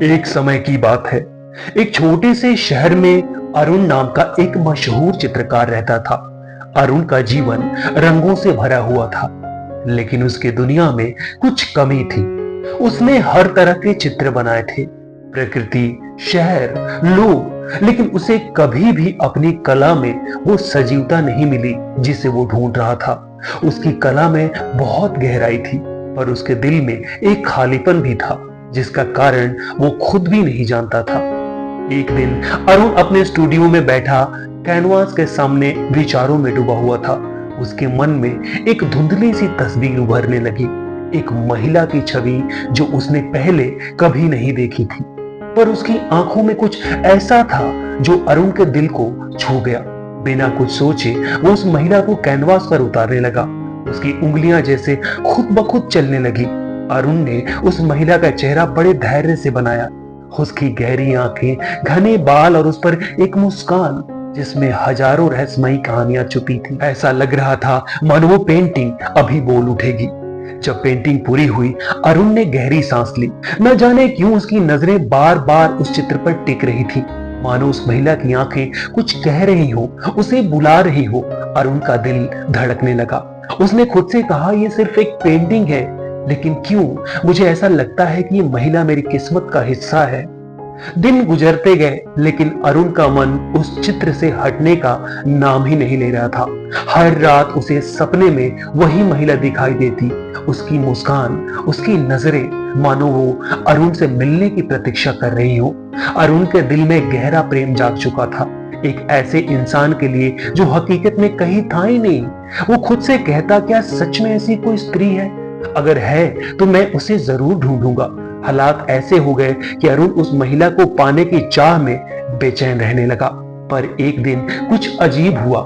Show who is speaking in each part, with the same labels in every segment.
Speaker 1: एक समय की बात है। एक छोटे से शहर में अरुण नाम का एक मशहूर चित्रकार रहता था। अरुण का जीवन रंगों से भरा हुआ था, लेकिन उसके दुनिया में कुछ कमी थी। उसने हर तरह के चित्र बनाए थे, प्रकृति, शहर, लोग, लेकिन उसे कभी भी अपनी कला में वो सजीवता नहीं मिली जिसे वो ढूंढ रहा था। उसकी कला में बहुत गहराई थी, पर उसके दिल में एक खालीपन भी था जिसका कारण वो खुद भी नहीं जानता था। एक दिन अरुण अपने स्टूडियो में बैठा कैनवास के सामने विचारों में डूबा हुआ था। उसके मन में एक धुंधली सी तस्वीर उभरने लगी, एक महिला की छवि जो उसने पहले कभी नहीं देखी थी। पर उसकी आंखों में कुछ ऐसा था जो अरुण के दिल को छू गया। बिना कुछ सोचे वो उस महिला को कैनवास पर उतारने लगा। उसकी उंगलियां जैसे खुद ब खुद चलने लगी। अरुण ने उस महिला का चेहरा बड़े धैर्य से बनाया। उसकी गहरी आंखें, घने बाल और उस पर एक मुस्कान जिसमें हजारों रहस्यमयी कहानियां छुपी थी। ऐसा लग रहा था मानो वो पेंटिंग अभी बोल उठेगी। जब पेंटिंग पूरी हुई, अरुण ने गहरी सांस ली। न जाने क्यों उसकी नजरें बार बार उस चित्र पर टिक रही थी, मानो उस महिला की आंखें कुछ कह रही हो, उसे बुला रही हो। अरुण का दिल धड़कने लगा। उसने खुद से कहा, यह सिर्फ एक पेंटिंग है, लेकिन क्यों मुझे ऐसा लगता है कि ये महिला मेरी किस्मत का हिस्सा है। दिन गुजरते गए, लेकिन अरुण का मन उस चित्र से हटने का नाम ही नहीं ले रहा था। हर रात उसे सपने में वही महिला दिखाई देती, उसकी मुस्कान, उसकी नजरें, मानो वो अरुण से मिलने की प्रतीक्षा कर रही हो। अरुण के दिल में गहरा प्रेम जाग चुका था, एक ऐसे इंसान के लिए जो हकीकत में कहीं था ही नहीं। वो खुद से कहता, क्या सच में ऐसी कोई स्त्री है? अगर है तो मैं उसे जरूर ढूंढूंगा। हालात ऐसे हो गए कि अरुण उस महिला को पाने की चाह में बेचैन रहने लगा। पर एक दिन कुछ अजीब हुआ।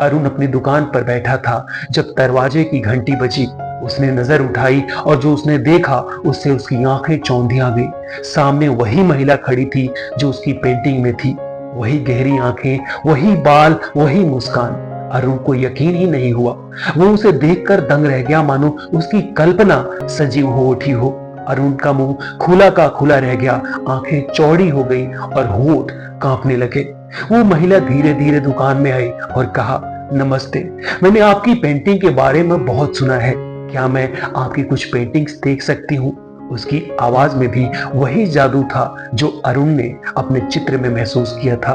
Speaker 1: अरुण अपनी दुकान पर बैठा था जब दरवाजे की घंटी बजी। उसने नजर उठाई और जो उसने देखा उससे उसकी आंखें चौंधी आ गई। सामने वही महिला खड़ी थी जो उसकी पेंटिंग में थी। वही गहरी आंखें, वही बाल, वही मुस्कान। अरुण को यकीन ही नहीं हुआ। वो उसे देखकर दंग रह गया, मानो उसकी कल्पना सजीव हो उठी हो। अरुण का मुंह खुला का खुला रह गया, आंखें चौड़ी हो गई और होंठ कांपने लगे। वो महिला धीरे धीरे दुकान में आई और कहा, नमस्ते, मैंने आपकी पेंटिंग के बारे में बहुत सुना है, क्या मैं आपकी कुछ पेंटिंग्स देख सकती हूँ? उसकी आवाज में भी वही जादू था जो अरुण ने अपने चित्र में महसूस किया था।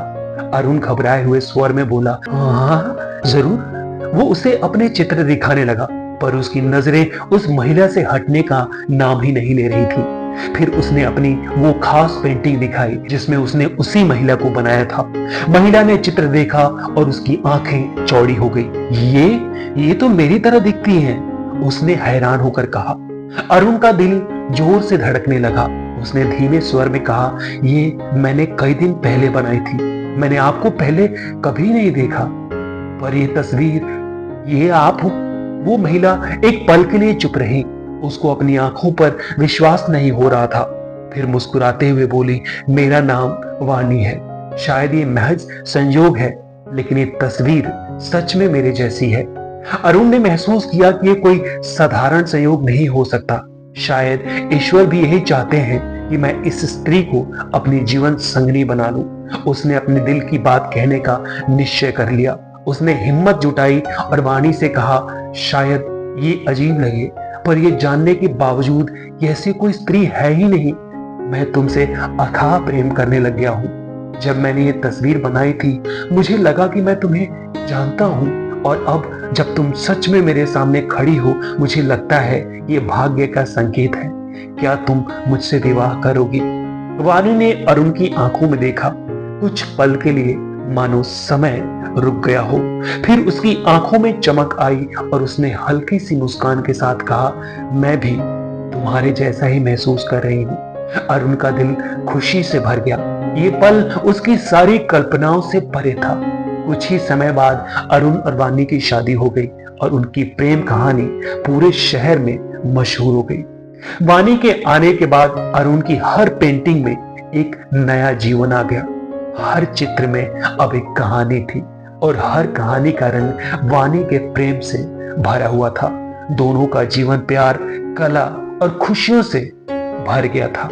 Speaker 1: अरुण घबराए हुए स्वर में बोला, हाँ जरूर। वो उसे अपने चित्र दिखाने लगा, पर उसकी नजरें उस महिला से हटने का नाम ही नहीं ले रही थी। फिर उसने अपनी वो खास पेंटिंग दिखाई जिसमें उसने उसी महिला को बनाया था। महिला ने चित्र देखा और उसकी आंखें चौड़ी हो गई। ये तो मेरी तरह दिखती हैं, उसने हैरान होकर कहा। अरुण का दिल जोर से धड़कने लगा। उसने धीमे स्वर में कहा, ये मैंने कई दिन पहले बनाई थी, मैंने आपको पहले कभी नहीं देखा। पर ये तस्वीर, ये आप हो? वो महिला एक पल के लिए चुप रही। उसको अपनी आंखों पर विश्वास नहीं हो रहा था। फिर मुस्कुराते हुए बोली, मेरा नाम वानी है। शायद ये महज संयोग है, लेकिन ये तस्वीर सच में मेरे जैसी है। अरुण ने महसूस किया कि ये कोई साधारण संयोग नहीं हो सकता। शायद ईश्वर भी यही चाहते हैं कि मैं इस स्त्री को अपनी जीवन संगनी बना लूं। उसने अपने दिल की बात कहने का निश्चय कर लिया। उसने हिम्मत जुटाई और वाणी से कहा, शायद ये अजीब लगे, पर ये जानने के बावजूद कि ऐसी कोई स्त्री है ही नहीं, मैं तुमसे अथाह प्रेम करने लग गया हूँ। जब मैंने ये तस्वीर बनाई थी, मुझे लगा कि मैं तुम्हें जानता हूँ, और अब जब तुम सच में मेरे सामने खड़ी हो, मुझे लगता है ये भाग्य का संकेत है। क्या तुम मुझसे विवाह करोगी? वाणी ने अरुण की आंखों में देखा। कुछ पल के लिए मानो समय रुक गया हो, फिर उसकी आंखों में चमक आई और उसने हल्की सी मुस्कान के साथ कहा, मैं भी तुम्हारे जैसा ही महसूस कर रही हूँ। अरुण का दिल खुशी से भर गया। ये पल उसकी सारी कल्पनाओं से परे था। कुछ ही समय बाद अरुण और वानी की शादी हो गई और उनकी प्रेम कहानी पूरे शहर में मशहूर हो गई। वानी के आने के बाद अरुण की हर पेंटिंग में एक नया जीवन आ गया। हर चित्र में अब एक कहानी थी और हर कहानी का रंग वानी के प्रेम से भरा हुआ था। दोनों का जीवन प्यार, कला और खुशियों से भर गया था।